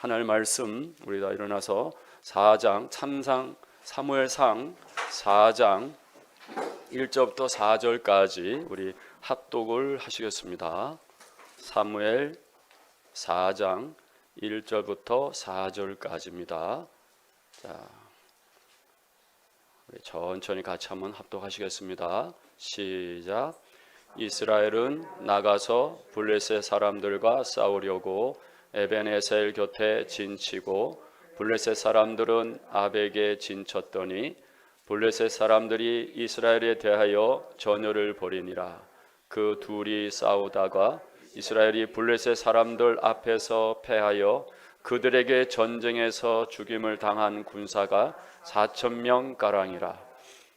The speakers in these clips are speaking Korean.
하나님 말씀 우리 다 일어나서 4장 참상 사무엘상 4장 1절부터 4절까지 우리 합독을 하시겠습니다. 사무엘 4장 1절부터 4절까지입니다. 자, 우리 천천히 같이 한번 합독하시겠습니다. 시작. 이스라엘은 나가서 블레셋 사람들과 싸우려고 에벤에셀 곁에 진치고 블레셋 사람들은 아벡에 진쳤더니 블레셋 사람들이 이스라엘에 대하여 전열을 벌이니라. 그 둘이 싸우다가 이스라엘이 블레셋 사람들 앞에서 패하여 그들에게 전쟁에서 죽임을 당한 군사가 4,000명 가량이라.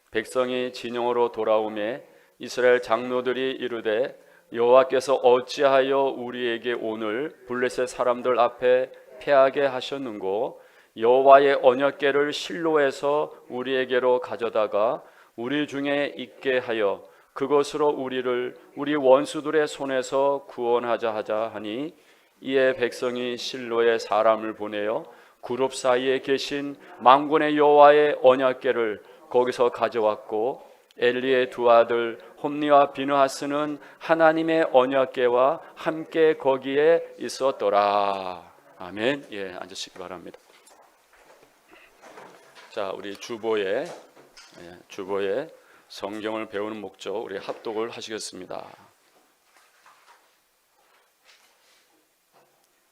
백성이 진영으로 돌아오매 이스라엘 장로들이 이르되 여호와께서 어찌하여 우리에게 오늘 블레셋 사람들 앞에 패하게 하셨는고 여호와의 언약궤를 실로에서 우리에게로 가져다가 우리 중에 있게 하여 그것으로 우리를 우리 원수들의 손에서 구원하자 하자 하니 이에 백성이 실로에 사람을 보내어 그룹 사이에 계신 만군의 여호와의 언약궤를 거기서 가져왔고 엘리의 두 아들 홈니와 비느하스는 하나님의 언약궤와 함께 거기에 있었더라. 아멘. 예, 앉으시기 바랍니다. 자, 우리 주보에 성경을 배우는 목적 우리 합독을 하시겠습니다.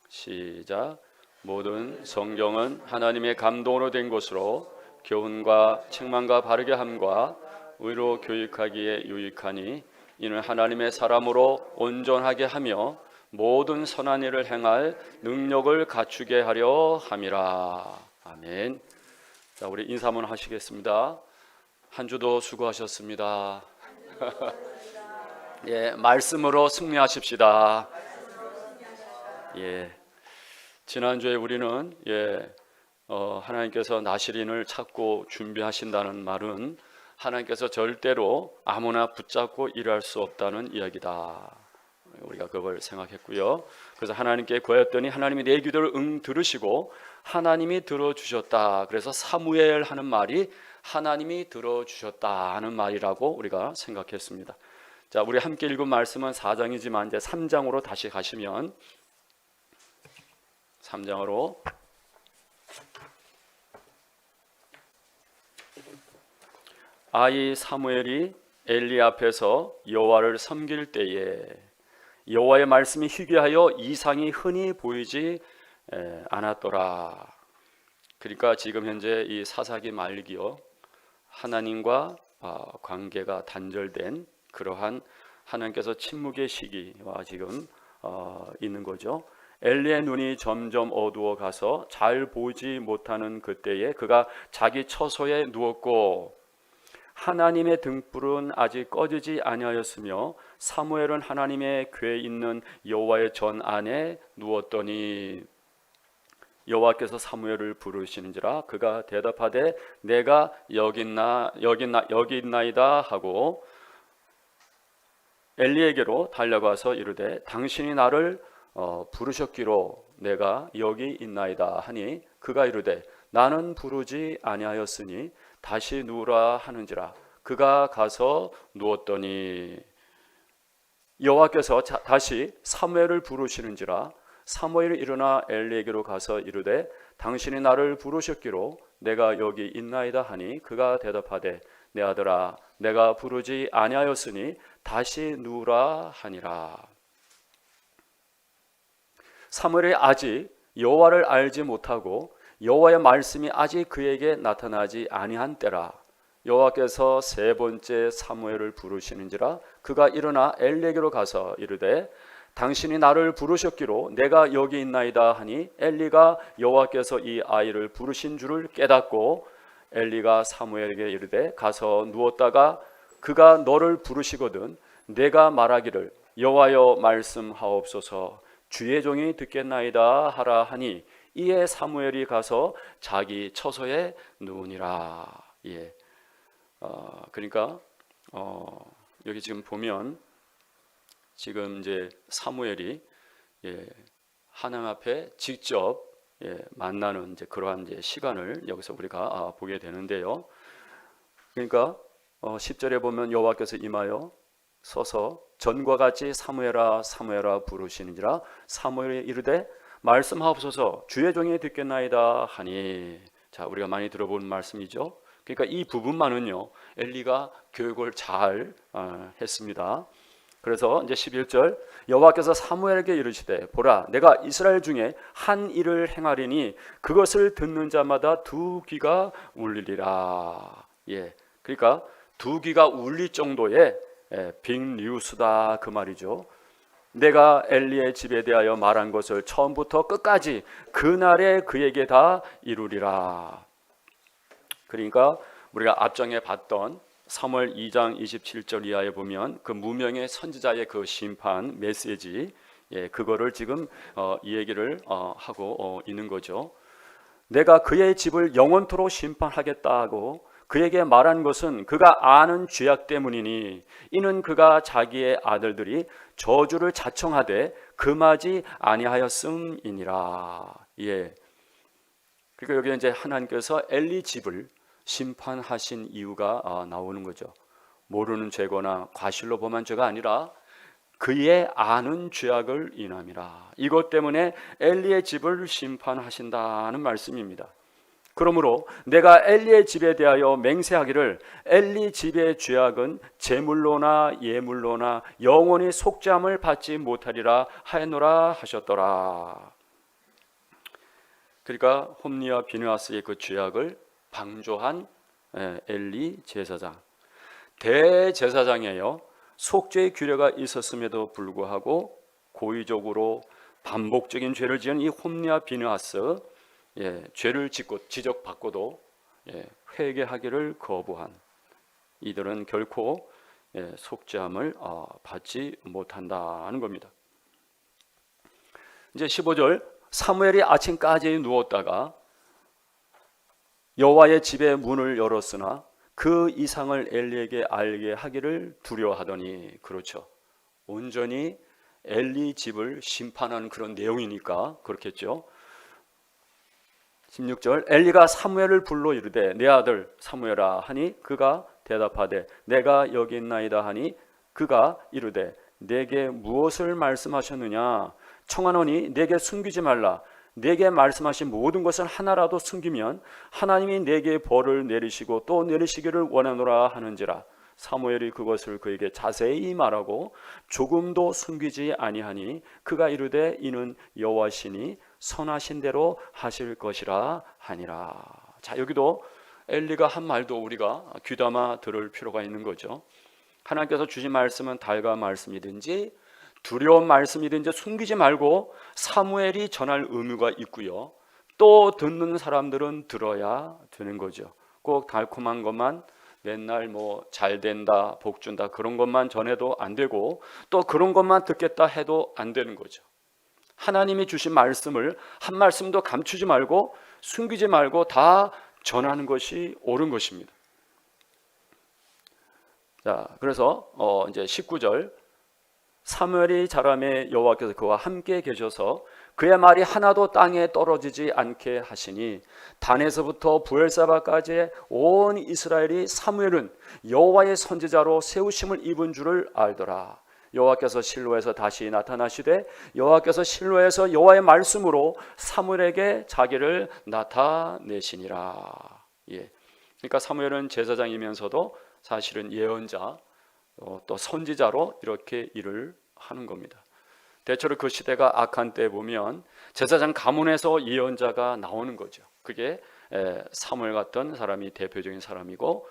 시작. 모든 성경은 하나님의 감동으로 된 것으로 교훈과 책망과 바르게 함과 의로 교육하기에 유익하니 이는 하나님의 사람으로 온전하게 하며 모든 선한 일을 행할 능력을 갖추게 하려 함이라. 아멘. 자, 우리 인사 한번 하시겠습니다. 한 주도 수고하셨습니다. 예, 말씀으로 승리하십시다. 예, 지난주에 우리는 하나님께서 나시린을 찾고 준비하신다는 말은 하나님께서 절대로 아무나 붙잡고 일할 수 없다는 이야기다. 우리가 그걸 생각했고요. 그래서 하나님께 구하였더니 하나님이 내 기도를 들으시고 하나님이 들어주셨다. 그래서 사무엘 하는 말이 하나님이 들어주셨다 하는 말이라고 우리가 생각했습니다. 자, 우리 함께 읽은 말씀은 4장이지만 이제 3장으로 다시 가시면 3장으로 아이 사무엘이 엘리 앞에서 여호와를 섬길 때에 여호와의 말씀이 희귀하여 이상이 흔히 보이지 않았더라. 그러니까 지금 현재 이 사사기 말기요, 하나님과 관계가 단절된 그러한 하나님께서 침묵의 시기와 지금 있는 거죠. 엘리의 눈이 점점 어두워 가서 잘 보지 못하는 그때에 그가 자기 처소에 누웠고 하나님의 등불은 아직 꺼지지 아니하였으며 사무엘은 하나님의 궤에 있는 여호와의 전 안에 누웠더니 여호와께서 사무엘을 부르시는지라 그가 대답하되 내가 여기 있나이다 하고 엘리에게로 달려가서 이르되 당신이 나를 부르셨기로 내가 여기 있나이다 하니 그가 이르되 나는 부르지 아니하였으니 다시 누우라 하는지라. 그가 가서 누웠더니 여호와께서 다시 사무엘을 부르시는지라. 사무엘이 일어나 엘리에게로 가서 이르되 당신이 나를 부르셨기로 내가 여기 있나이다 하니 그가 대답하되 내 아들아 내가 부르지 아니하였으니 다시 누우라 하니라. 사무엘이 아직 여호와를 알지 못하고 여호와의 말씀이 아직 그에게 나타나지 아니한 때라. 여호와께서 세 번째 사무엘을 부르시는지라. 그가 일어나 엘리에게로 가서 이르되 당신이 나를 부르셨기로 내가 여기 있나이다 하니 엘리가 여호와께서 이 아이를 부르신 줄을 깨닫고 엘리가 사무엘에게 이르되 가서 누웠다가 그가 너를 부르시거든 내가 말하기를 여호와여 말씀하옵소서 주의 종이 듣겠나이다 하라 하니 이에 사무엘이 가서 자기 처소에 누우니라. 예. 그러니까 여기 지금 보면 지금 이제 사무엘이 하나님 앞에 직접 만나는 이제 그러한 이제 시간을 여기서 우리가 보게 되는데요. 그러니까 10절에 보면 여호와께서 임하여 서서 전과 같이 사무엘아 사무엘아 부르시는지라 사무엘이 이르되 말씀하옵소서 주의 종이 듣겠나이다 하니. 자, 우리가 많이 들어본 말씀이죠. 그러니까 이 부분만은요 엘리가 교육을 잘 했습니다. 그래서 이제 11절 여호와께서 사무엘에게 이르시되 보라 내가 이스라엘 중에 한 일을 행하리니 그것을 듣는 자마다 두 귀가 울리리라. 그러니까 두 귀가 울릴 정도의 빅뉴스다 그 말이죠. 내가 엘리의 집에 대하여 말한 것을 처음부터 끝까지 그날에 그에게 다 이루리라. 그러니까 우리가 앞장에 봤던 사무엘 2장 27절 이하에 보면 그 무명의 선지자의 그 심판 메시지, 그거를 지금 이 얘기를 하고 있는 거죠. 내가 그의 집을 영원토록 심판하겠다고 그에게 말한 것은 그가 아는 죄악 때문이니 이는 그가 자기의 아들들이 저주를 자청하되 금하지 아니하였음이니라. 그러니까 여기 이제 하나님께서 엘리 집을 심판하신 이유가 나오는 거죠. 모르는 죄거나 과실로 범한 죄가 아니라 그의 아는 죄악을 인함이라. 이것 때문에 엘리의 집을 심판하신다는 말씀입니다. 그러므로 내가 엘리의 집에 대하여 맹세하기를 엘리 집의 죄악은 제물로나 예물로나 영원히 속죄함을 받지 못하리라 하였노라 하셨더라. 그러니까 홈리와 비느하스의 그 죄악을 방조한 엘리 제사장, 대제사장이에요. 속죄의 규례가 있었음에도 불구하고 고의적으로 반복적인 죄를 지은 이 홈리와 비느하스, 죄를 짓고 지적받고도 회개하기를 거부한 이들은 결코 속죄함을 받지 못한다는 겁니다. 이제 15절 사무엘이 아침까지 누웠다가 여호와의 집의 문을 열었으나 그 이상을 엘리에게 알게 하기를 두려워하더니. 그렇죠. 온전히 엘리 집을 심판하는 그런 내용이니까 그렇겠죠. 16절 엘리가 사무엘을 불러 이르되 내 아들 사무엘아 하니 그가 대답하되 내가 여기 있나이다 하니 그가 이르되 내게 무엇을 말씀하셨느냐. 청하노니 내게 숨기지 말라. 내게 말씀하신 모든 것을 하나라도 숨기면 하나님이 내게 벌을 내리시고 또 내리시기를 원하노라 하는지라. 사무엘이 그것을 그에게 자세히 말하고 조금도 숨기지 아니하니 그가 이르되 이는 여호와시니 선하신 대로 하실 것이라 하니라. 자, 여기도 엘리가 한 말도 우리가 귀담아 들을 필요가 있는 거죠. 하나님께서 주신 말씀은 달가 말씀이든지 두려운 말씀이든지 숨기지 말고 사무엘이 전할 의무가 있고요. 또 듣는 사람들은 들어야 되는 거죠. 꼭 달콤한 것만 맨날 잘 된다, 복 준다 그런 것만 전해도 안 되고 또 그런 것만 듣겠다 해도 안 되는 거죠. 하나님이 주신 말씀을 한 말씀도 감추지 말고 숨기지 말고 다 전하는 것이 옳은 것입니다. 자, 그래서 이제 19절 사무엘이 자라매 여호와께서 그와 함께 계셔서 그의 말이 하나도 땅에 떨어지지 않게 하시니 단에서부터 부엘사바까지 온 이스라엘이 사무엘은 여호와의 선지자로 세우심을 입은 줄을 알더라. 여호와께서 실로에서 다시 나타나시되 여호와께서 실로에서 여호와의 말씀으로 사무엘에게 자기를 나타내시니라. 그러니까 사무엘은 제사장이면서도 사실은 예언자 또 선지자로 이렇게 일을 하는 겁니다. 대체로 그 시대가 악한 때 보면 제사장 가문에서 예언자가 나오는 거죠. 그게 사무엘 같은 사람이 대표적인 사람이고,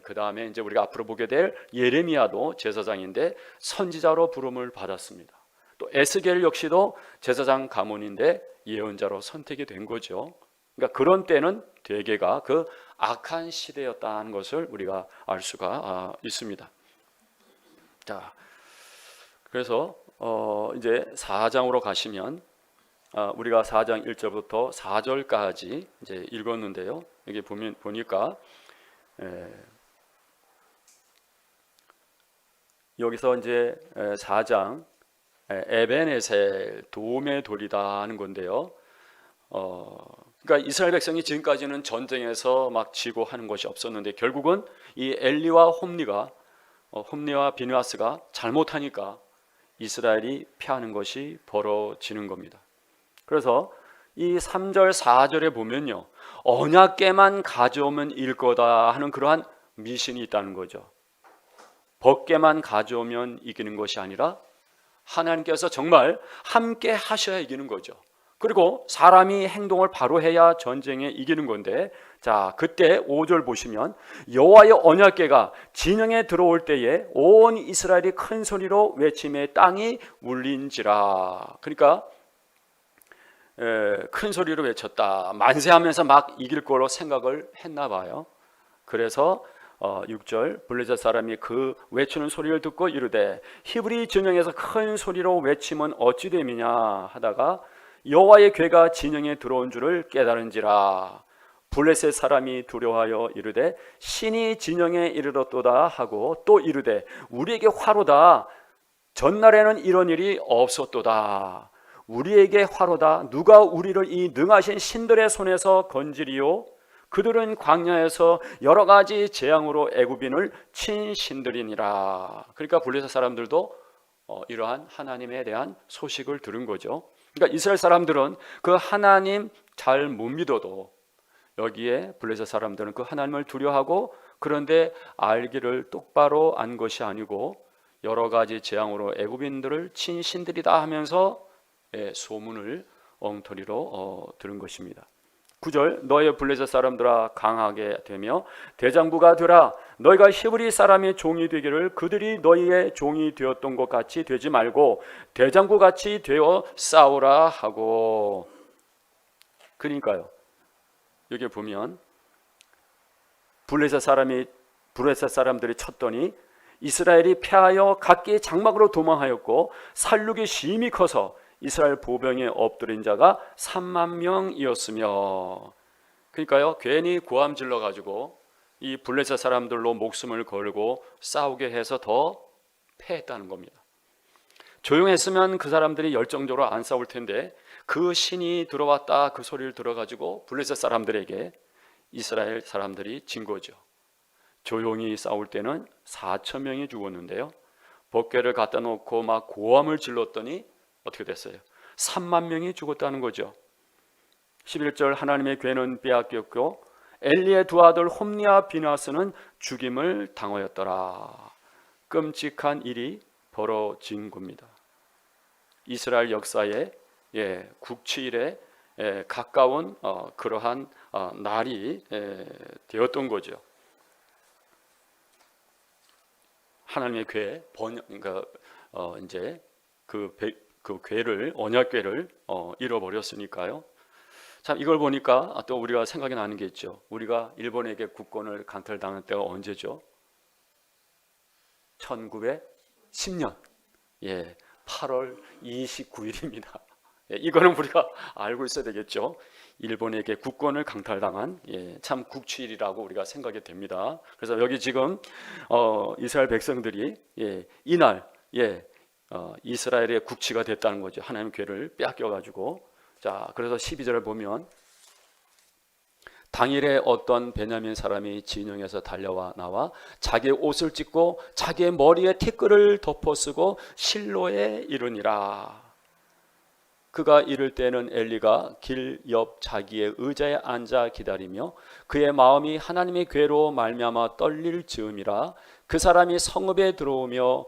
그 다음에 이제 우리가 앞으로 보게 될 예레미야도 제사장인데 선지자로 부름을 받았습니다. 또 에스겔 역시도 제사장 가문인데 예언자로 선택이 된 거죠. 그러니까 그런 때는 대개가 그 악한 시대였다는 것을 우리가 알 수가 있습니다. 자, 그래서 이제 4장으로 가시면 우리가 4장 1절부터 4절까지 이제 읽었는데요. 여기 보니까 여기서 이제 4장 에벤에셀 도움의 돌이다 하는 건데요. 그러니까 이스라엘 백성이 지금까지는 전쟁에서 막 지고 하는 것이 없었는데 결국은 이 엘리와 홈리와 비느하스가 잘못하니까 이스라엘이 패하는 것이 벌어지는 겁니다. 그래서 이 3절 4절에 보면요, 언약궤만 가져오면 이길 거다 하는 그러한 미신이 있다는 거죠. 법궤만 가져오면 이기는 것이 아니라 하나님께서 정말 함께 하셔야 이기는 거죠. 그리고 사람이 행동을 바로 해야 전쟁에 이기는 건데, 자, 그때 5절 보시면 여호와의 언약궤가 진영에 들어올 때에 온 이스라엘이 큰 소리로 외치며 땅이 울린지라. 그러니까 큰 소리로 외쳤다. 만세하면서 막 이길 거로 생각을 했나 봐요. 그래서 6절 블레셋 사람이 그 외치는 소리를 듣고 이르되 히브리 진영에서 큰 소리로 외치면 어찌 됨이냐 하다가 여호와의 궤가 진영에 들어온 줄을 깨달은지라. 블레셋 사람이 두려워하여 이르되 신이 진영에 이르렀도다 하고 또 이르되 우리에게 화로다. 전날에는 이런 일이 없었도다. 우리에게 화로다. 누가 우리를 이 능하신 신들의 손에서 건지리요? 그들은 광야에서 여러 가지 재앙으로 애굽인을 친 신들이니라. 그러니까 블레셋 사람들도 이러한 하나님에 대한 소식을 들은 거죠. 그러니까 이스라엘 사람들은 그 하나님 잘 못 믿어도 여기에 블레셋 사람들은 그 하나님을 두려워하고, 그런데 알기를 똑바로 안 것이 아니고 여러 가지 재앙으로 애굽인들을 친 신들이다 하면서 소문을 엉터리로 들은 것입니다. 9절 너의 블레셋 사람들아 강하게 되며 대장부가 되라. 너희가 히브리 사람의 종이 되기를 그들이 너희의 종이 되었던 것 같이 되지 말고 대장부 같이 되어 싸우라 하고. 그러니까요, 여기 보면 블레셋 사람들이 쳤더니 이스라엘이 패하여 각기 장막으로 도망하였고 살육이 심히 커서 이스라엘 보병에 엎드린 자가 3만 명이었으며. 그러니까요, 괜히 고함 질러 가지고 이 블레셋 사람들로 목숨을 걸고 싸우게 해서 더 패했다는 겁니다. 조용했으면 그 사람들이 열정적으로 안 싸울 텐데 그 신이 들어왔다 그 소리를 들어가지고 블레셋 사람들에게 이스라엘 사람들이 진 거죠. 조용히 싸울 때는 4천 명이 죽었는데요, 법궤를 갖다 놓고 막 고함을 질렀더니 어떻게 됐어요? 3만 명이 죽었다는 거죠. 11절 하나님의 궤는 빼앗겼고 엘리의 두 아들 홈리와 비느하스는 죽임을 당하였더라. 끔찍한 일이 벌어진 겁니다. 이스라엘 역사에 국치일에 가까운 그러한 날이 되었던 거죠. 하나님의 궤 그러니까 이제 그 궤를, 언약궤를 잃어버렸으니까요. 참 이걸 보니까 또 우리가 생각이 나는 게 있죠. 우리가 일본에게 국권을 강탈당한 때가 언제죠? 1910년 8월 29일입니다. 이거는 우리가 알고 있어야 되겠죠. 일본에게 국권을 강탈당한 참 국치일이라고 우리가 생각이 됩니다. 그래서 여기 지금 이스라엘 백성들이 이날 이스라엘의 국치가 됐다는 거죠. 하나님의 궤를 빼앗겨가지고. 자, 그래서 12절을 보면 당일에 어떤 베냐민 사람이 진영에서 달려와 나와 자기의 옷을 찢고 자기의 머리에 티끌을 덮어쓰고 실로에 이르니라. 그가 이를 때는 엘리가 길 옆 자기의 의자에 앉아 기다리며 그의 마음이 하나님의 궤로 말미암아 떨릴 즈음이라. 그 사람이 성읍에 들어오며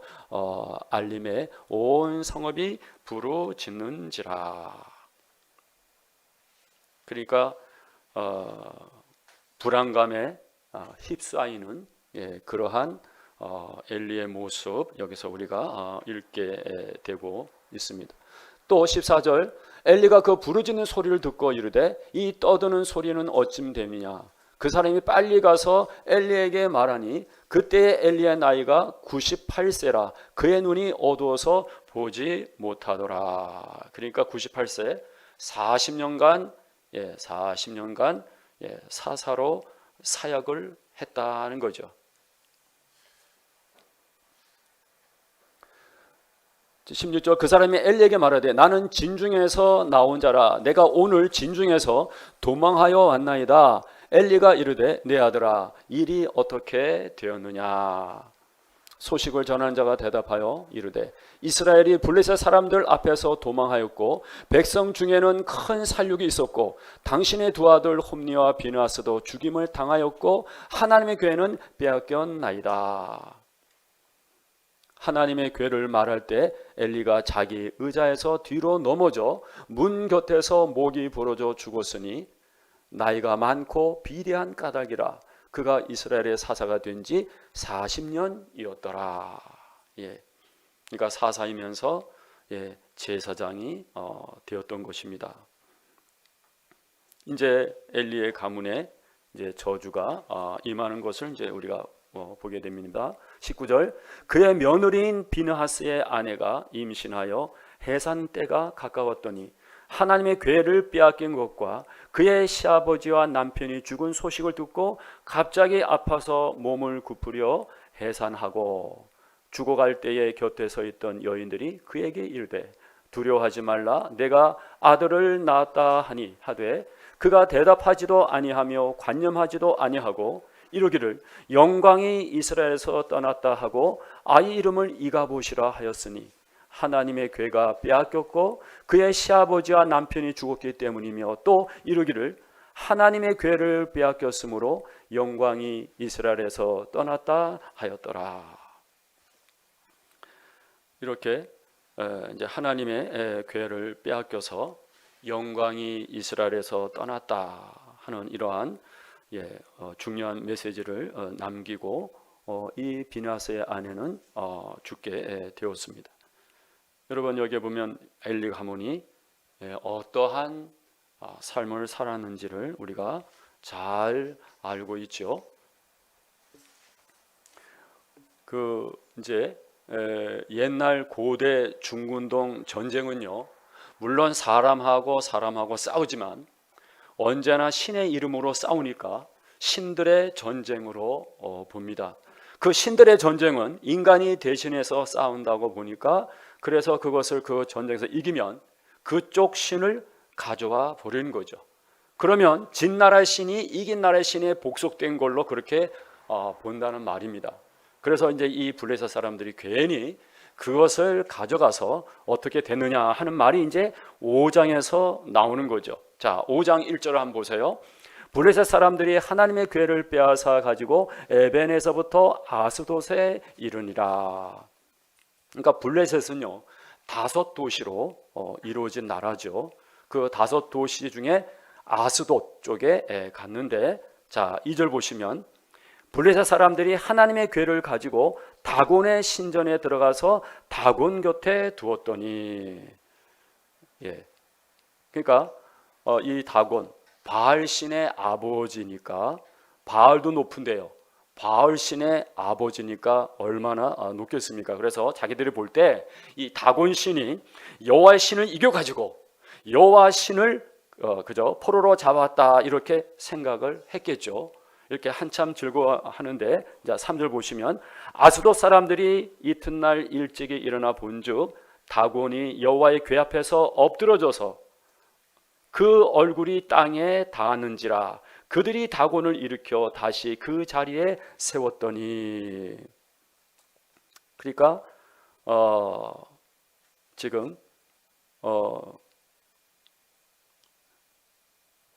알림에 온 성읍이 부르짖는지라. 그러니까 불안감에 휩싸이는 그러한 엘리의 모습, 여기서 우리가 읽게 되고 있습니다. 또 14절 엘리가 그 부르짖는 소리를 듣고 이르되 이 떠드는 소리는 어찌 됨이냐. 그 사람이 빨리 가서 엘리에게 말하니 그때 엘리의 나이가 98세라 그의 눈이 어두워서 보지 못하더라. 그러니까 98세 40년간 사사로 사역을 했다는 거죠. 16절 그 사람이 엘리에게 말하되 나는 진중에서 나온 자라 내가 오늘 진중에서 도망하여 왔나이다. 엘리가 이르되 내 아들아 일이 어떻게 되었느냐. 소식을 전한 자가 대답하여 이르되 이스라엘이 블레셋 사람들 앞에서 도망하였고 백성 중에는 큰 살육이 있었고 당신의 두 아들 홈니와 비느하스도 죽임을 당하였고 하나님의 괴는 빼앗겼나이다. 하나님의 괴를 말할 때 엘리가 자기 의자에서 뒤로 넘어져 문 곁에서 목이 부러져 죽었으니 나이가 많고 비대한 까닭이라 그가 이스라엘의 사사가 된 지 40년이었더라. 예. 그러니까 사사이면서 제사장이 되었던 것입니다. 이제 엘리의 가문에 이제 저주가 임하는 것을 이제 우리가 보게 됩니다. 19절 그의 며느리인 비느하스의 아내가 임신하여 해산 때가 가까웠더니 하나님의 괴를 빼앗긴 것과 그의 시아버지와 남편이 죽은 소식을 듣고 갑자기 아파서 몸을 굽으려 해산하고 죽어갈 때에 곁에 서 있던 여인들이 그에게 이르되 두려워하지 말라 내가 아들을 낳았다 하니 하되 그가 대답하지도 아니하며 관념하지도 아니하고 이르기를 영광이 이스라엘에서 떠났다 하고 아이 이름을 이가봇이라 하였으니 하나님의 괴가 빼앗겼고 그의 시아버지와 남편이 죽었기 때문이며 또 이르기를 하나님의 괴를 빼앗겼으므로 영광이 이스라엘에서 떠났다 하였더라. 이렇게 이제 하나님의 괴를 빼앗겨서 영광이 이스라엘에서 떠났다 하는 이러한 중요한 메시지를 남기고 이 비느하스의 아내는 죽게 되었습니다. 여러분 여기에 보면 엘리 가문이 어떠한 삶을 살았는지를 우리가 잘 알고 있죠. 그 이제 옛날 고대 중군동 전쟁은요, 물론 사람하고 싸우지만 언제나 신의 이름으로 싸우니까 신들의 전쟁으로 봅니다. 그 신들의 전쟁은 인간이 대신해서 싸운다고 보니까 그래서 그것을 그 전쟁에서 이기면 그쪽 신을 가져와 버리는 거죠. 그러면 진 나라의 신이 이긴 나라의 신에 복속된 걸로 그렇게 본다는 말입니다. 그래서 이제 이 블레셋 사람들이 괜히 그것을 가져가서 어떻게 됐느냐 하는 말이 이제 5장에서 나오는 거죠. 자, 5장 1절을 한번 보세요. 블레셋 사람들이 하나님의 괴를 빼앗아 가지고 에벤에서부터 아스돗에 이르니라. 그러니까 블레셋은요 5도시로 이루어진 나라죠. 그 5도시 중에 아스돗 쪽에 갔는데, 자 2절 보시면 블레셋 사람들이 하나님의 괴를 가지고 다곤의 신전에 들어가서 다곤 곁에 두었더니, 그러니까 이 다곤 바알 신의 아버지니까 바알도 높은데요, 바알 신의 아버지니까 얼마나 높겠습니까? 그래서 자기들이 볼 때 이 다곤 신이 여호와의 신을 이겨가지고 여호와 신을 그저 포로로 잡았다 이렇게 생각을 했겠죠. 이렇게 한참 즐거워하는데, 자 3절 보시면 아스돗 사람들이 이튿날 일찍이 일어나 본즉 다곤이 여호와의 궤 앞에서 엎드러져서 그 얼굴이 땅에 닿았는지라 그들이 다곤을 일으켜 다시 그 자리에 세웠더니, 그러니까 지금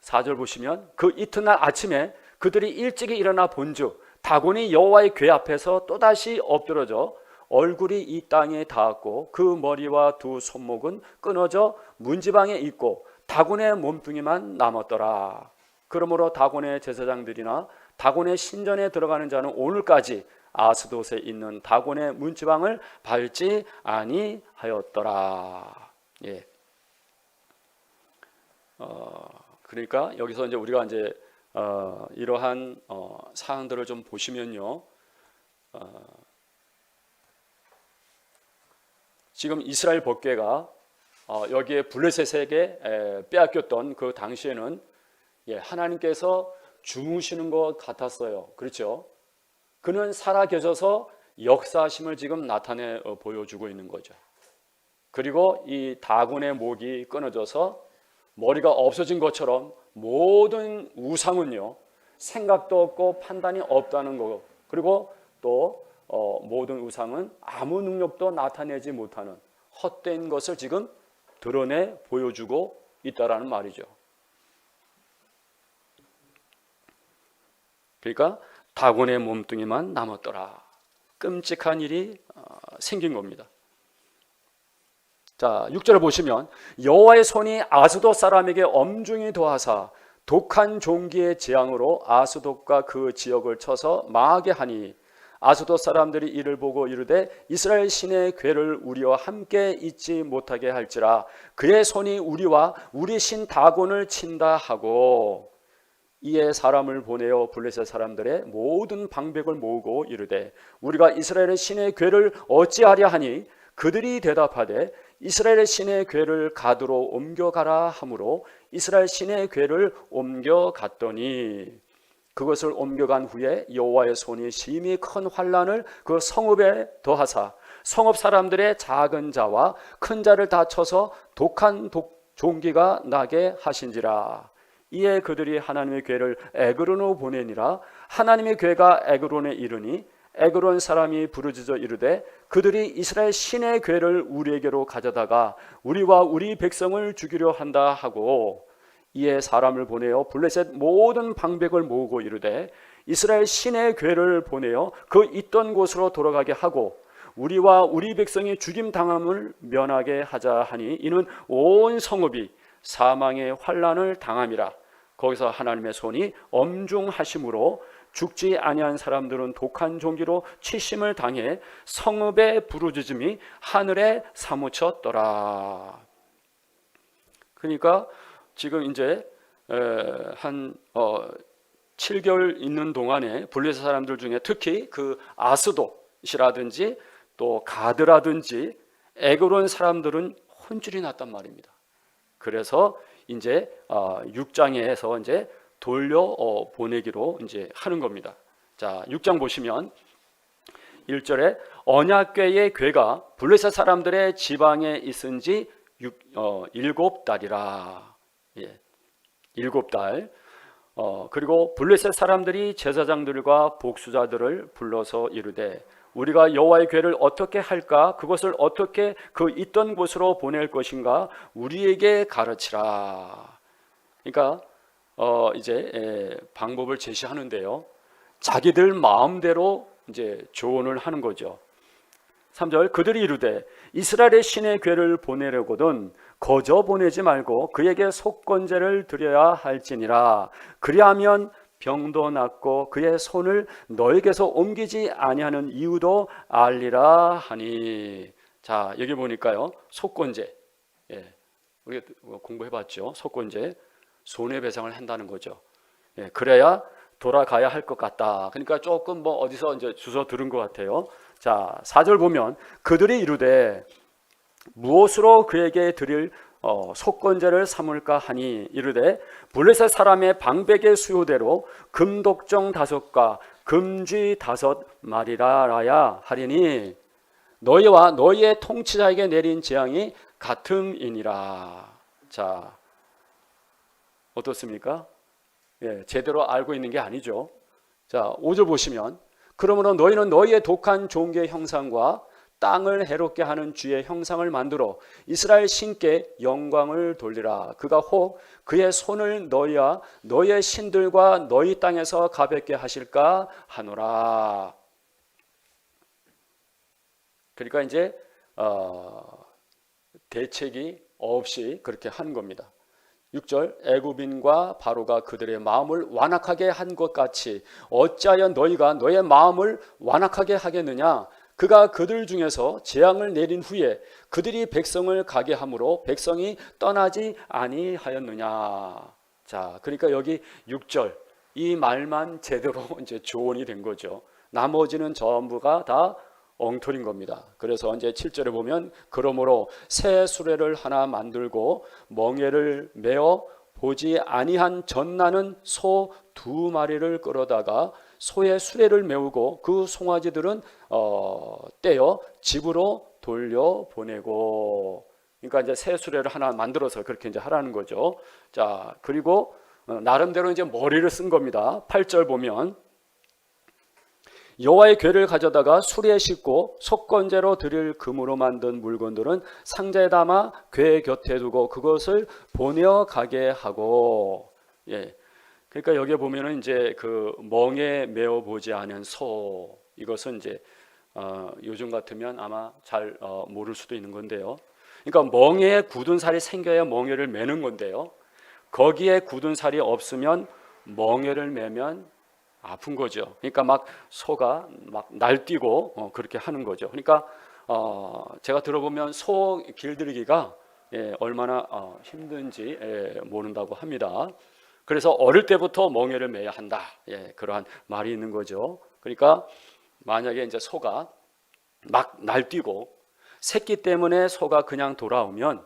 4절 보시면 그 이튿날 아침에 그들이 일찍이 일어나 본즉 다곤이 여호와의 궤 앞에서 또다시 엎드러져 얼굴이 이 땅에 닿았고 그 머리와 두 손목은 끊어져 문지방에 있고 다곤의 몸뚱이만 남았더라. 그러므로 다곤의 제사장들이나 다곤의 신전에 들어가는 자는 오늘까지 아스돗에 있는 다곤의 문지방을 밟지 아니하였더라. 그러니까 여기서 이제 우리가 이제 이러한 사항들을 좀 보시면요, 지금 이스라엘 법궤가 여기에 블레셋에게 빼앗겼던 그 당시에는 하나님께서 주무시는 것 같았어요. 그렇죠? 그는 살아 계셔서 역사하심을 지금 나타내 보여주고 있는 거죠. 그리고 이 다곤의 목이 끊어져서 머리가 없어진 것처럼 모든 우상은요, 생각도 없고 판단이 없다는 거. 그리고 또 모든 우상은 아무 능력도 나타내지 못하는 헛된 것을 지금 드러내 보여주고 있다라는 말이죠. 그러니까 다곤의 몸뚱이만 남았더라. 끔찍한 일이 생긴 겁니다. 자, 6절을 보시면 여호와의 손이 아스돗 사람에게 엄중히 도하사 독한 종기의 재앙으로 아스돗과 그 지역을 쳐서 망하게 하니 아스돗 사람들이 이를 보고 이르되 이스라엘 신의 괴를 우리와 함께 있지 못하게 할지라 그의 손이 우리와 우리 신 다곤을 친다 하고 이에 사람을 보내어 블레셋 사람들의 모든 방백을 모으고 이르되 우리가 이스라엘의 신의 괴를 어찌하랴 하니 그들이 대답하되 이스라엘의 신의 괴를 가드로 옮겨가라 하므로 이스라엘 신의 괴를 옮겨갔더니 그것을 옮겨간 후에 여호와의 손이 심히 큰 환난을 그 성읍에 더하사 성읍 사람들의 작은 자와 큰 자를 다 쳐서 독한 종기가 나게 하신지라. 이에 그들이 하나님의 괴를 에그론으로 보내니라. 하나님의 괴가 에그론에 이르니 에그론 사람이 부르짖어 이르되 그들이 이스라엘 신의 괴를 우리에게로 가져다가 우리와 우리 백성을 죽이려 한다 하고 이에 사람을 보내어 블레셋 모든 방백을 모으고 이르되 이스라엘 신의 괴를 보내어 그 있던 곳으로 돌아가게 하고 우리와 우리 백성이 죽임 당함을 면하게 하자 하니 이는 온 성읍이 사망의 환난을 당함이라. 거기서 하나님의 손이 엄중하심으로 죽지 아니한 사람들은 독한 종기로 치심을 당해 성읍의 부르짖음이 하늘에 사무쳤더라. 그러니까 지금 이제 한 7개월 있는 동안에 블레셋 사람들 중에 특히 그 아스돗이라든지 또 가드라든지 에그론 사람들은 혼쭐이 났단 말입니다. 그래서 이제 6장에서 이제 돌려 보내기로 이제 하는 겁니다. 자, 6장 보시면 1절에 언약궤의 궤가 블레셋 사람들의 지방에 있은지 7달이라. 예, 7달. 그리고 블레셋 사람들이 제사장들과 복수자들을 불러서 이르되 우리가 여호와의 궤를 어떻게 할까? 그것을 어떻게 그 있던 곳으로 보낼 것인가? 우리에게 가르치라. 그러니까 이제 방법을 제시하는데요. 자기들 마음대로 이제 조언을 하는 거죠. 3절 그들이 이르되 이스라엘의 신의 궤를 보내려거든 거저 보내지 말고 그에게 속건제를 드려야 할지니라. 그리하면 병도 낫고 그의 손을 너에게서 옮기지 아니하는 이유도 알리라 하니. 자, 여기 보니까요, 속건제. 예, 우리가 공부해봤죠. 속건제, 손해배상을 한다는 거죠. 예, 그래야 돌아가야 할 것 같다. 그러니까 조금 뭐 어디서 이제 주워 들은 것 같아요. 자, 4절 보면 그들이 이르되 무엇으로 그에게 드릴 속건제를 삼을까 하니 이르되 블레셋 사람의 방백의 수요대로 금독정 5과 금쥐 5마리라야 하리니 너희와 너희의 통치자에게 내린 재앙이 같음이니라. 자, 어떻습니까? 예, 제대로 알고 있는 게 아니죠. 자, 5절 보시면 그러므로 너희는 너희의 독한 종기의 형상과 땅을 해롭게 하는 쥐의 형상을 만들어 이스라엘 신께 영광을 돌리라. 그가 혹 그의 손을 너희와 너희의 신들과 너희 땅에서 가볍게 하실까 하노라. 그러니까 이제 대책이 없이 그렇게 한 겁니다. 6절 애굽인과 바로가 그들의 마음을 완악하게 한 것 같이 어찌하여 너희가 너의 마음을 완악하게 하겠느냐. 그가 그들 중에서 재앙을 내린 후에 그들이 백성을 가게 함으로 백성이 떠나지 아니하였느냐. 자, 그러니까 여기 6절 이 말만 제대로 이제 조언이 된 거죠. 나머지는 전부가 다 엉터리인 겁니다. 그래서 이제 7절에 보면 그러므로 새 수레를 하나 만들고 멍에를 메어 보지 아니한 젖나는 소 2마리를 끌어다가 소의 수레를 메우고 그 송아지들은 떼어 집으로 돌려보내고. 그러니까 이제 새 수레를 하나 만들어서 그렇게 이제 하라는 거죠. 자, 그리고 나름대로 이제 머리를 쓴 겁니다. 8절 보면 여호와의 궤를 가져다가 수레에 싣고 속건제로 드릴 금으로 만든 물건들은 상자에 담아 궤 곁에 두고 그것을 보내어 가게 하고. 예. 그러니까 여기에 보면은 이제 그 멍에 메어 보지 않은 소, 이것은 이제 요즘 같으면 아마 잘 모를 수도 있는 건데요. 그러니까 멍에에 굳은 살이 생겨야 멍에를 매는 건데요. 거기에 굳은 살이 없으면 멍에를 매면 아픈 거죠. 그러니까 막 소가 막 날뛰고 그렇게 하는 거죠. 그러니까 제가 들어보면 소 길들이기가 얼마나 힘든지 모른다고 합니다. 그래서 어릴 때부터 멍에를 매야 한다. 그러한 말이 있는 거죠. 그러니까 만약에 이제 소가 막 날뛰고 새끼 때문에 소가 그냥 돌아오면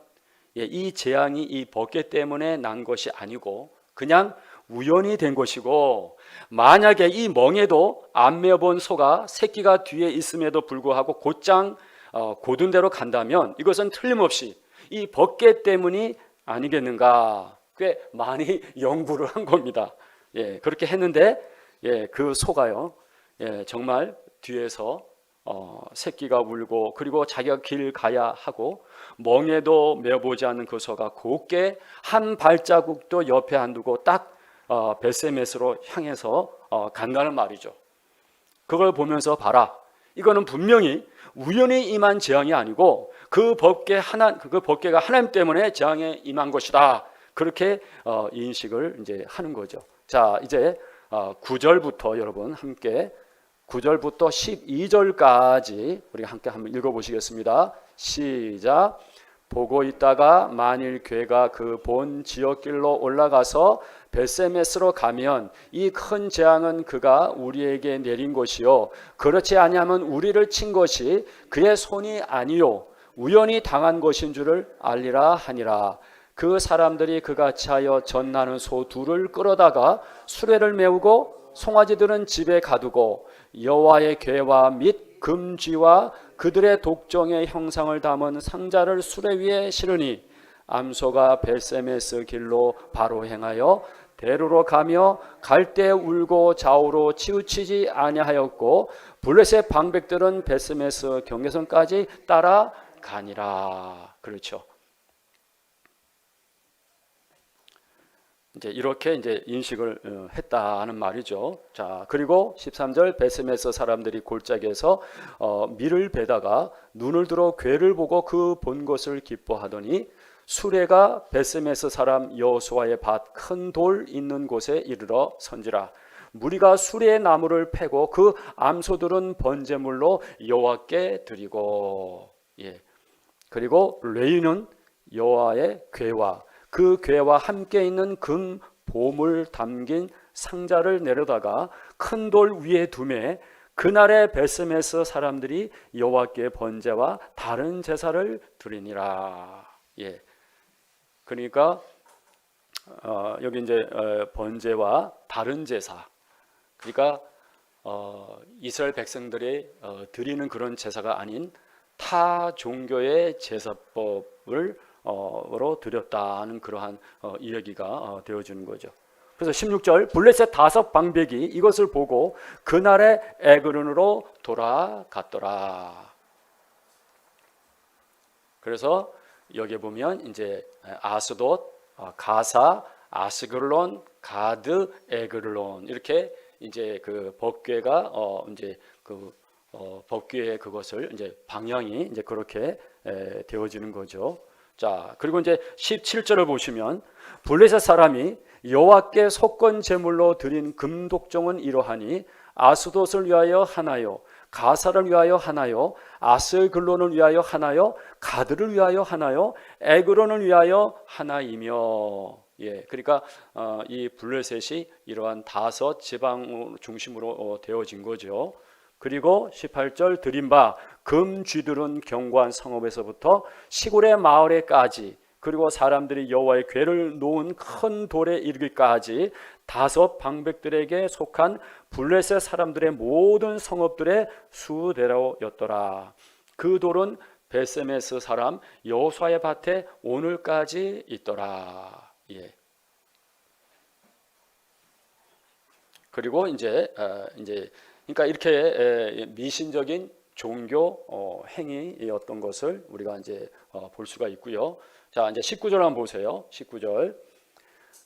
이 재앙이 이 벗개 때문에 난 것이 아니고 그냥 우연이 된 것이고, 만약에 이 멍에도 안 메어본 소가 새끼가 뒤에 있음에도 불구하고 곧장 고든 대로 간다면 이것은 틀림없이 이 벗개 때문이 아니겠는가. 꽤 많이 연구를 한 겁니다. 그렇게 했는데 그 소가요 정말 뒤에서 새끼가 울고 그리고 자기가 길 가야 하고 멍에도 메어보지 않는 그 소가 곱게 한 발자국도 옆에 안 두고 딱 벳세메스로 향해서 간다는 말이죠. 그걸 보면서 봐라, 이거는 분명히 우연히 임한 재앙이 아니고 그 법궤가 하나님 때문에 재앙에 임한 것이다. 그렇게 인식을 이제 하는 거죠. 자, 이제 9절부터 여러분 함께 9절부터 12절까지 우리가 함께 한번 읽어보시겠습니다. 시작. 보고 있다가 만일 궤가 그 본 지역길로 올라가서 벳세메스로 가면 이 큰 재앙은 그가 우리에게 내린 것이요 그렇지 아니하면 우리를 친 것이 그의 손이 아니요 우연히 당한 것인 줄을 알리라 하니라. 그 사람들이 그같이 하여 젖나는 소 둘을 끌어다가 수레를 메우고 송아지들은 집에 가두고 여호와의 궤와 및 금쥐와 그들의 독종의 형상을 담은 상자를 수레 위에 실으니 암소가 벳세메스 길로 바로 행하여 대로로 가며 갈 때 울고 좌우로 치우치지 아니하였고 블레셋 방백들은 벳세메스 경계선까지 따라가니라. 그렇죠. 이제 이렇게 이제 인식을 했다는 말이죠. 자, 그리고 13절 벳세메스 사람들이 골짜기에서 밀을 베다가 눈을 들어 궤를 보고 그 본 것을 기뻐하더니 수레가 벳세메스 사람 여호수아의 밭 큰 돌 있는 곳에 이르러 선지라. 무리가 수레의 나무를 패고 그 암소들은 번제물로 여호와께 드리고. 그리고 레위는 여호와의 궤와 그 궤와 함께 있는 금 보물 담긴 상자를 내려다가 큰 돌 위에 두매 그날에 벳세메스 사람들이 여호와께 번제와 다른 제사를 드리니라. 그러니까 여기 이제 번제와 다른 제사, 그러니까 이스라엘 백성들이 드리는 그런 제사가 아닌 타 종교의 제사법을 으로 드렸다는 그러한 이야기가 되어지는 거죠. 그래서 16절 블레셋 5 방백이 이것을 보고 그날의 에그론으로 돌아갔더라. 그래서 여기 보면 이제 아스돗, 가사, 아스글론, 가드, 에그론 이렇게 이제 그 법궤가 이제 그 법궤의 그것을 이제 방향이 이제 그렇게 되어지는 거죠. 자, 그리고 이제 17절을 보시면 블레셋 사람이 여호와께 속건 제물로 드린 금독종은 이러하니 아스돗을 위하여 하나요, 가사를 위하여 하나요, 아스글론을 위하여 하나요, 가드를 위하여 하나요, 에그론을 위하여 하나이며. 그러니까 이 블레셋이 이러한 5 지방 중심으로 되어진 거죠. 그리고 18절 드린 바 금쥐들은 견고한 성읍에서부터 시골의 마을에까지 그리고 사람들이 여호와의 궤를 놓은 큰 돌에 이르기까지 5 방백들에게 속한 블레셋 사람들의 모든 성읍들의 수대로였더라. 그 돌은 베세메스 사람 여호수아의 밭에 오늘까지 있더라. 예. 그리고 이제 그러니까 이렇게 미신적인 종교 행위였던 것을 우리가 이제 볼 수가 있고요. 자, 이제 19절 한번 보세요. 19절.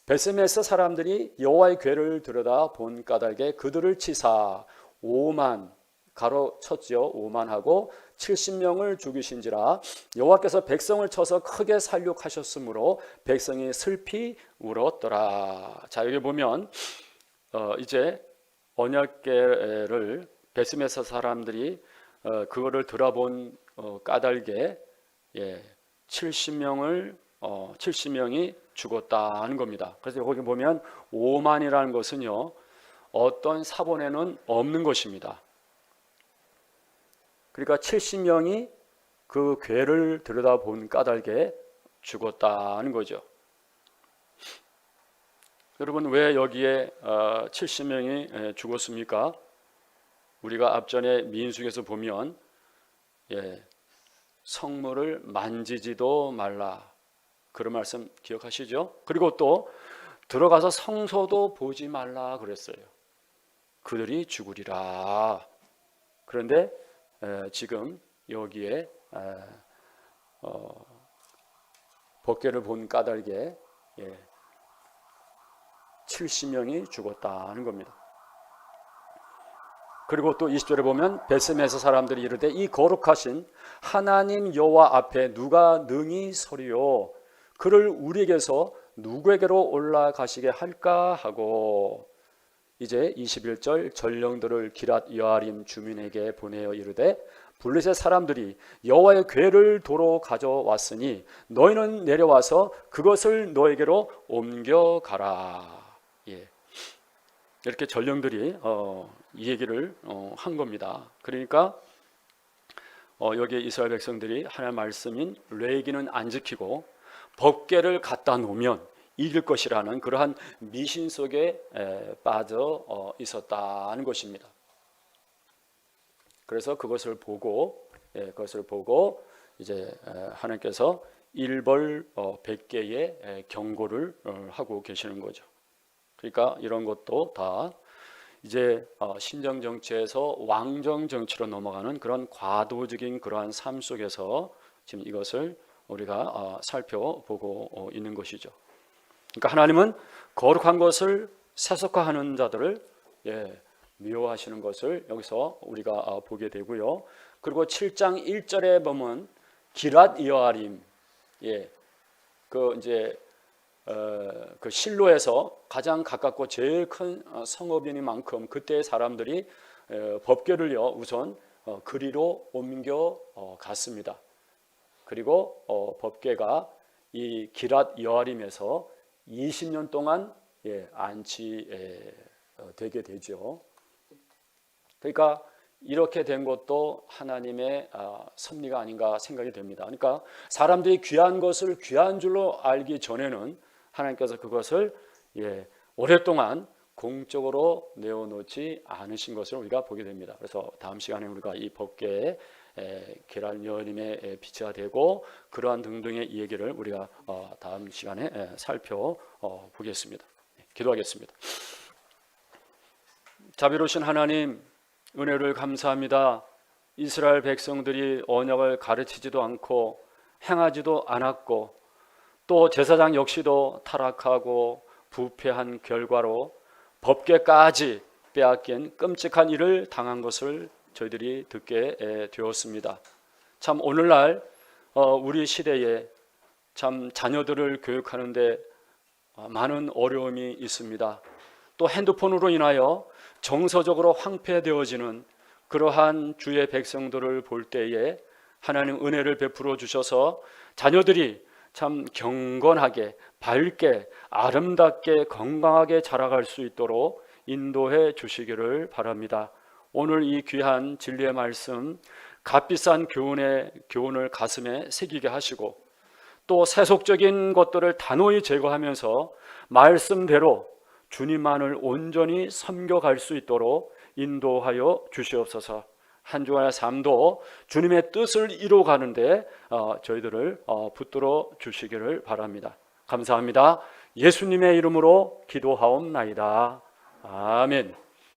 베세메스 사람들이 여호와의 궤를 들여다 본 까닭에 그들을 치사 5만 가로 쳤죠. 5만하고 70명을 죽이신지라 여호와께서 백성을 쳐서 크게 살육하셨으므로 백성이 슬피 울었더라. 자, 여기 보면 이제 언약궤를 베스메스 사람들이 그거를 들어본 까닭에 70명이 죽었다는 겁니다. 그래서 거기 보면 5만이라는 것은요, 어떤 사본에는 없는 것입니다. 그러니까 70명이 그 궤를 들여다본 까닭에 죽었다는 거죠. 여러분, 왜 여기에 70명이 죽었습니까? 우리가 앞전에 민수기에서 보면 성물을 만지지도 말라, 그런 말씀 기억하시죠? 그리고 또 들어가서 성소도 보지 말라 그랬어요. 그들이 죽으리라. 그런데 지금 여기에 법궤를 본 까닭에 70명이 죽었다는 겁니다. 그리고 또 20절에 보면 베스메스 사람들이 이르되 이 거룩하신 하나님 여호와 앞에 누가 능히 서리요, 그를 우리에게서 누구에게로 올라가시게 할까 하고, 이제 21절 전령들을 기랏 여아림 주민에게 보내어 이르되 블레셋 사람들이 여호와의 궤를 도로 가져왔으니 너희는 내려와서 그것을 너에게로 옮겨가라. 이렇게 전령들이 이 얘기를 한 겁니다. 그러니까 여기에 이스라엘 백성들이 하나님의 말씀인 레위기는 안 지키고 법궤를 갖다 놓으면 이길 것이라는 그러한 미신 속에 빠져 있었다는 것입니다. 그래서 그것을 보고 이제 하나님께서 일벌 100개의 경고를 하고 계시는 거죠. 그러니까 이런 것도 다 이제 신정 정치에서 왕정 정치로 넘어가는 그런 과도적인 그러한 삶 속에서 지금 이것을 우리가 살펴보고 있는 것이죠. 그러니까 하나님은 거룩한 것을 세속화하는 자들을 미워하시는 것을 여기서 우리가 보게 되고요. 그리고 7장 1절에 보면 기랏 여아림, 그 이제 그 실로에서 가장 가깝고 제일 큰 성읍인 만큼 그때 사람들이 법궤를요 우선 그리로 옮겨 갔습니다. 그리고 법궤가 이 기랏 여아림에서 20년 동안 안치되게 되죠. 그러니까 이렇게 된 것도 하나님의 섭리가 아닌가 생각이 됩니다. 그러니까 사람들이 귀한 것을 귀한 줄로 알기 전에는 하나님께서 그것을 오랫동안 공적으로 내어놓지 않으신 것을 우리가 보게 됩니다. 그래서 다음 시간에 우리가 이 법궤의 기랏 여아림의 빛이 되고 그러한 등등의 이 얘기를 우리가 다음 시간에 살펴보겠습니다. 기도하겠습니다. 자비로우신 하나님, 은혜를 감사합니다. 이스라엘 백성들이 언약을 가르치지도 않고 행하지도 않았고 또 제사장 역시도 타락하고 부패한 결과로 법궤까지 빼앗긴 끔찍한 일을 당한 것을 저희들이 듣게 되었습니다. 참 오늘날 우리 시대에 참 자녀들을 교육하는데 많은 어려움이 있습니다. 또 핸드폰으로 인하여 정서적으로 황폐되어지는 그러한 주의 백성들을 볼 때에 하나님 은혜를 베풀어 주셔서 자녀들이 참 경건하게 밝게 아름답게 건강하게 자라갈 수 있도록 인도해 주시기를 바랍니다. 오늘 이 귀한 진리의 말씀 값비싼 교훈을 가슴에 새기게 하시고 또 세속적인 것들을 단호히 제거하면서 말씀대로 주님만을 온전히 섬겨갈 수 있도록 인도하여 주시옵소서. 한 주간의 삶도 주님의 뜻을 이루어가는데 저희들을 붙들어 주시기를 바랍니다. 감사합니다. 예수님의 이름으로 기도하옵나이다. 아멘.